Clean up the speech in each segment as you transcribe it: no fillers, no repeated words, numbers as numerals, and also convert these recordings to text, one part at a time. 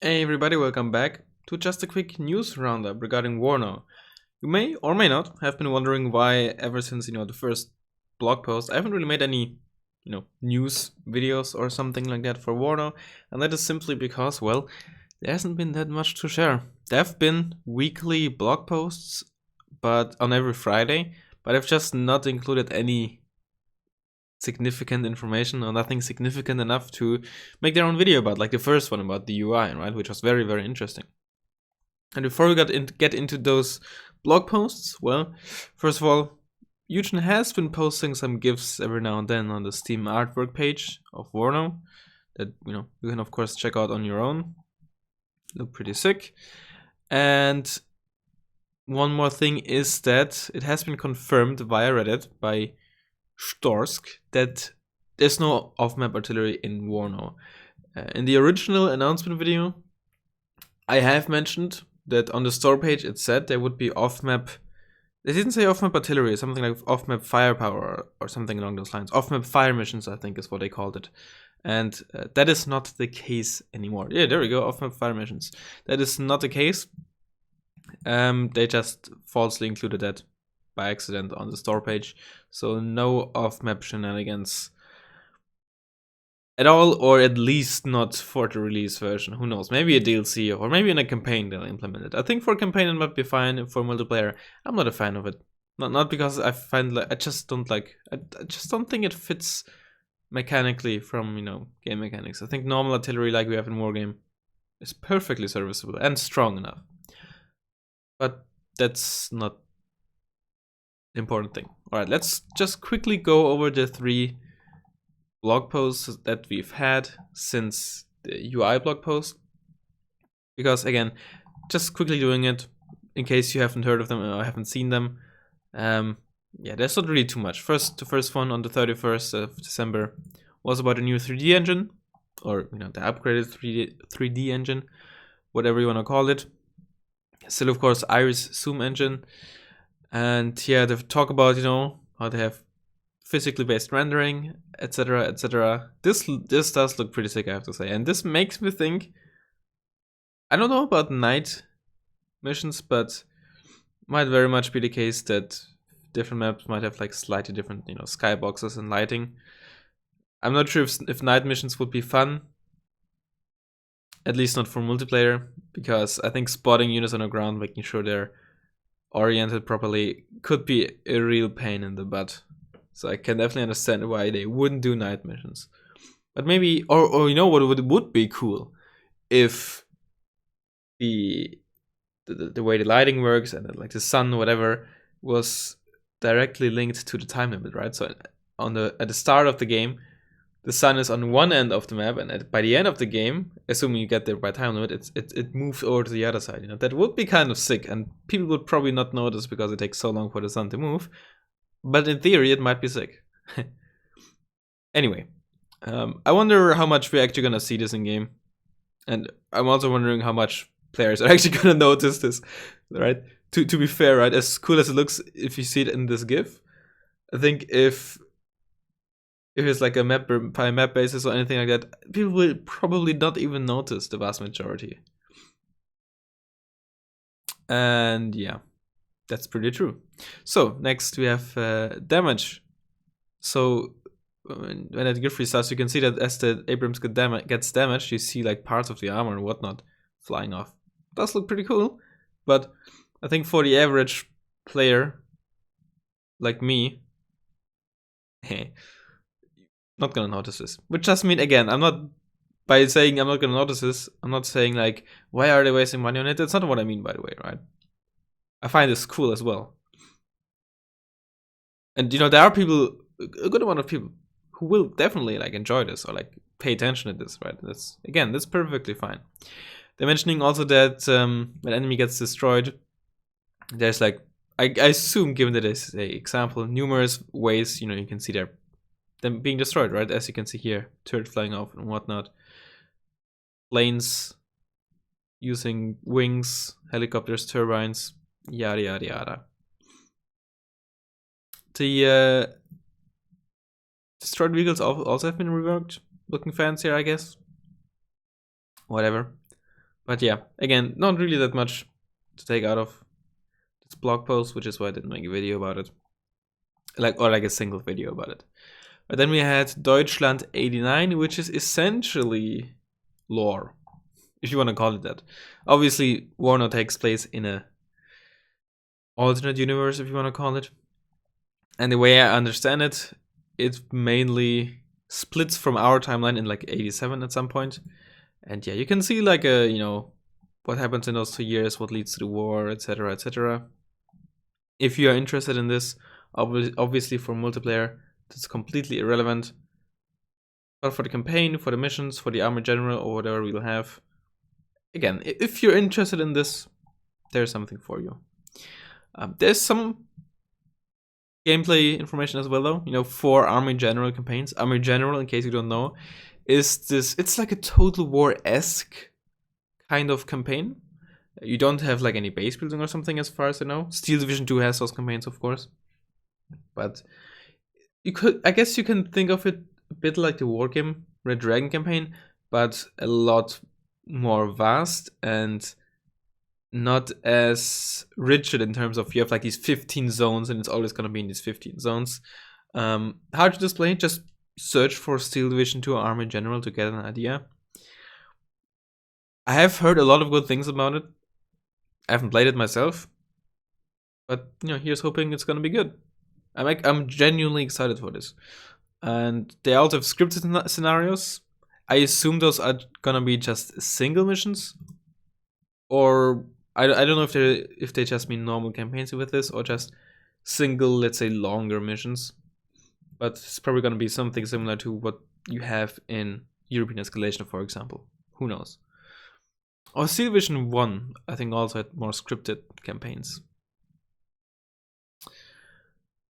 Hey everybody, welcome back to just a quick news roundup regarding WARNO. You may or may not have been wondering why ever since, the first blog post, I haven't really made any, news videos or something like that for WARNO, and that is simply because, well, there hasn't been that much to share. There have been weekly blog posts, but on every Friday, but I've just not included any significant information or nothing significant enough to make their own video about, like the first one about the UI, right, which was very, very interesting. And before we get into those blog posts, well, first of all, Eugen has been posting some GIFs every now and then on the Steam artwork page of WARNO that, you can of course check out on your own. Look pretty sick. And one more thing is that it has been confirmed via Reddit by Storsk that there's no off-map artillery in WARNO. In the original announcement video, I have mentioned that on the store page it said there would be off-map. They didn't say off-map artillery, something like off-map firepower or something along those lines. Off-map fire missions, I think, is what they called it. And that is not the case anymore. Yeah, there we go, off-map fire missions. That is not the case. They just falsely included that by accident on the store page. So no off-map shenanigans at all, or at least not for the release version. Who knows? Maybe a DLC or maybe in a campaign they'll implement it. I think for campaign it might be fine. For multiplayer, I'm not a fan of it. Not because I find I just don't think it fits mechanically from game mechanics. I think normal artillery like we have in Wargame is perfectly serviceable and strong enough. But that's not the important thing. Alright, let's just quickly go over the 3 blog posts that we've had since the UI blog post. Because again, just quickly doing it in case you haven't heard of them or haven't seen them. Yeah, there's not really too much. The first one on the 31st of December was about a new 3D engine, or the upgraded 3D engine, whatever you want to call it. Still, of course, Iris Zoom engine. And yeah, they talk about, how they have physically based rendering, etc., etc. This does look pretty sick, I have to say. And this makes me think, I don't know about night missions, but might very much be the case that different maps might have like slightly different, skyboxes and lighting. I'm not sure if night missions would be fun, at least not for multiplayer, because I think spotting units on the ground, making sure they're oriented properly, could be a real pain in the butt. So I can definitely understand why they wouldn't do night missions. But maybe, or what would be cool, if the way the lighting works and like the sun, whatever, was directly linked to the time limit, right? So at the start of the game, the sun is on one end of the map, and by the end of the game, assuming you get there by time limit, it moves over to the other side. That would be kind of sick, and people would probably not notice because it takes so long for the sun to move. But in theory, it might be sick. Anyway, I wonder how much we're actually gonna see this in game, and I'm also wondering how much players are actually gonna notice this, right? To be fair, right, as cool as it looks, if you see it in this GIF, I think if it's like a map by map basis or anything like that, people will probably not even notice, the vast majority. And yeah, that's pretty true. So next we have damage. So when that GIF restarts, you can see that as the Abrams gets damaged, you see like parts of the armor and whatnot flying off. It does look pretty cool, but I think for the average player like me, not gonna notice this. Which just mean, again, by saying I'm not gonna notice this, I'm not saying like, why are they wasting money on it? That's not what I mean, by the way, right? I find this cool as well. And there are people, a good amount of people, who will definitely like enjoy this or like pay attention to this, right? That's perfectly fine. They're mentioning also that when enemy gets destroyed, there's like, I assume, given that it's an example, numerous ways, you can see them being destroyed, right? As you can see here, turret flying off and whatnot. Planes using wings, helicopters, turbines, yada yada yada. The destroyed vehicles also have been reworked, looking fancier, I guess. Whatever. But yeah, again, not really that much to take out of this blog post, which is why I didn't make a video about it. Or a single video about it. But then we had Deutschland 89, which is essentially lore, if you want to call it that. Obviously, WARNO takes place in a alternate universe, if you want to call it. And the way I understand it, it mainly splits from our timeline in like 87 at some point. And yeah, you can see like what happens in those 2 years, what leads to the war, etc., etc. If you are interested in this, obviously for multiplayer, it's completely irrelevant. But for the campaign, for the missions, for the army general, or whatever we'll have, again, if you're interested in this, there's something for you. There's some gameplay information as well, though. For army general campaigns. Army general, in case you don't know, it's like a Total War-esque kind of campaign. You don't have like any base building or something, as far as I know. Steel Division 2 has those campaigns, of course. But I guess you can think of it a bit like the Wargame Red Dragon campaign, but a lot more vast and not as rigid in terms of you have like these 15 zones and it's always going to be in these 15 zones. How to display it? Just search for Steel Division 2 Army General to get an idea. I have heard a lot of good things about it. I haven't played it myself, but here's hoping it's gonna be good. I'm genuinely excited for this. And they also have scripted scenarios. I assume those are gonna be just single missions, or I don't know if they just mean normal campaigns with this, or just single, let's say, longer missions. But it's probably gonna be something similar to what you have in European Escalation, for example. Who knows? Or Steel Division 1, I think, also had more scripted campaigns.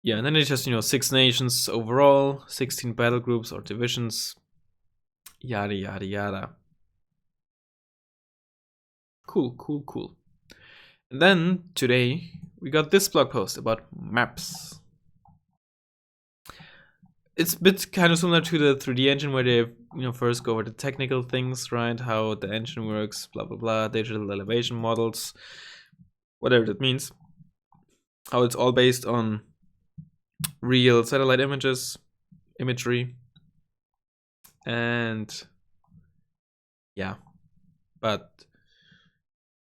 Yeah, and then it's just, 6 nations overall, 16 battle groups or divisions, yada, yada, yada. Cool. And then, today, we got this blog post about maps. It's a bit kind of similar to the 3D engine, where they first go over the technical things, right? How the engine works, blah blah blah, digital elevation models, whatever that means. How it's all based on real satellite imagery, and yeah. But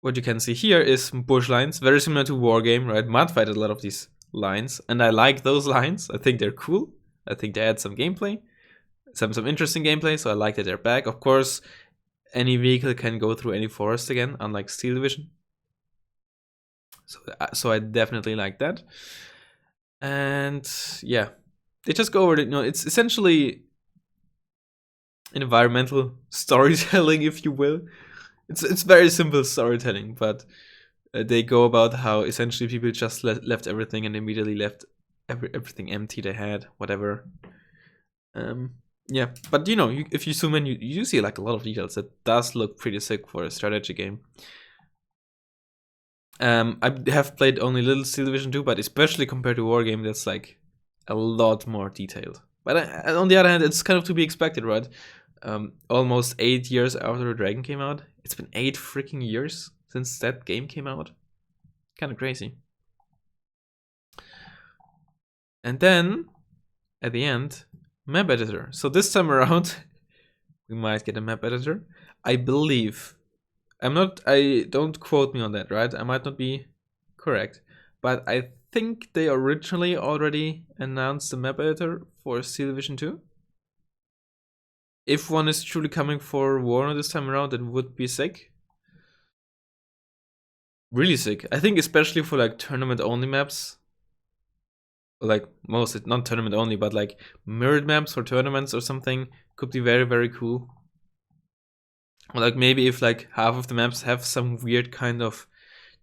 what you can see here is bush lines, very similar to Wargame, right? Mudfight had a lot of these lines, and I like those lines. I think they're cool. I think they add some gameplay, some interesting gameplay, so I like that they're back. Of course, any vehicle can go through any forest again, unlike Steel Division. So I definitely like that. And yeah, they just go over it. It's essentially environmental storytelling, if you will. It's very simple storytelling, but they go about how essentially people just left everything and immediately left everything empty they had, whatever. Yeah, but if you zoom in, you see like a lot of details. That does look pretty sick for a strategy game. I have played only little Steel Division 2, but especially compared to Wargame, that's like a lot more detailed. But on the other hand, it's kind of to be expected, right? Almost 8 years after the Dragon came out. It's been 8 freaking years since that game came out. Kind of crazy. And then, at the end, map editor. So this time around, we might get a map editor. I believe. Don't quote me on that, right? I might not be correct. But I think they originally already announced the map editor for Steel Division 2. If one is truly coming for WARNO this time around, that would be sick. Really sick. I think especially for like tournament-only maps. Like most, not tournament only, but like mirrored maps for tournaments or something could be very, very cool. Or like maybe if like half of the maps have some weird kind of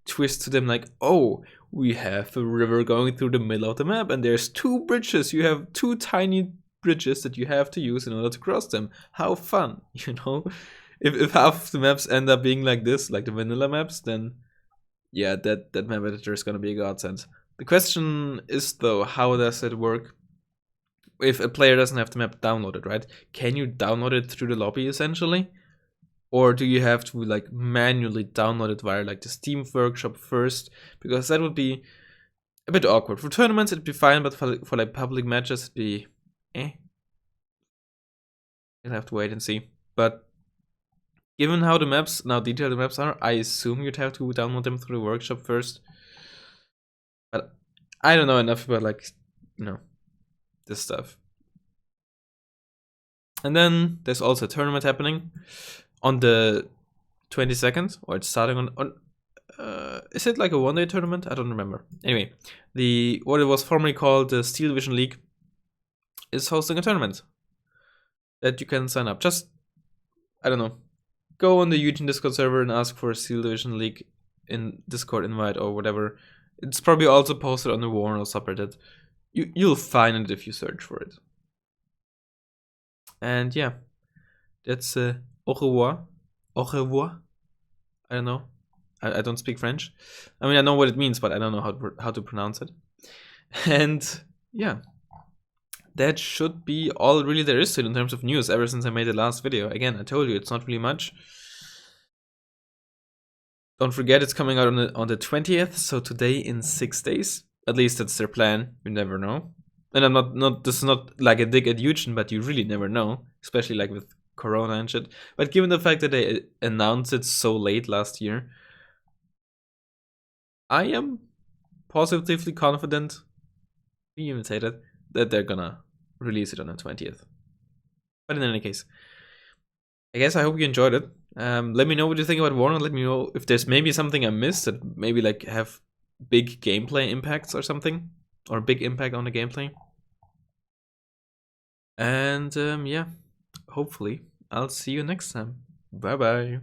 twist to them, like, oh, we have a river going through the middle of the map and there's 2 bridges. You have 2 tiny bridges that you have to use in order to cross them. How fun, If half of the maps end up being like this, like the vanilla maps, then yeah, that map editor is gonna be a godsend. The question is, though, how does it work if a player doesn't have the map downloaded, right? Can you download it through the lobby, essentially? Or do you have to like manually download it via like the Steam Workshop first? Because that would be a bit awkward. For tournaments it'd be fine, but for like public matches it'd be You'll have to wait and see. But given how how detailed the maps are, I assume you'd have to download them through the workshop first. But I don't know enough about like, this stuff. And then there's also a tournament happening on the 22nd, or it's starting on is it like a one-day tournament? I don't remember. Anyway, what it was formerly called the Steel Division League is hosting a tournament that you can sign up. Just, I don't know, go on the Eugene Discord server and ask for a Steel Division League in Discord invite or whatever. It's probably also posted on the WARNO subreddit. You'll find it if you search for it. And yeah, that's au revoir. Au revoir. I don't know. I don't speak French. I mean, I know what it means, but I don't know how to pronounce it. And yeah, that should be all really there is to it in terms of news ever since I made the last video. Again, I told you it's not really much. Don't forget it's coming out on the 20th, so today in 6 days. At least that's their plan. You never know. And I'm this is not like a dig at Eugene, but you really never know, especially like with Corona and shit. But given the fact that they announced it so late last year, I am positively confident, you even say that they're gonna release it on the 20th. But in any case, I guess I hope you enjoyed it. Let me know what you think about WARNO. Let me know if there's maybe something I missed that maybe like have big gameplay impacts or something, or big impact on the gameplay. And yeah, hopefully I'll see you next time. Bye bye.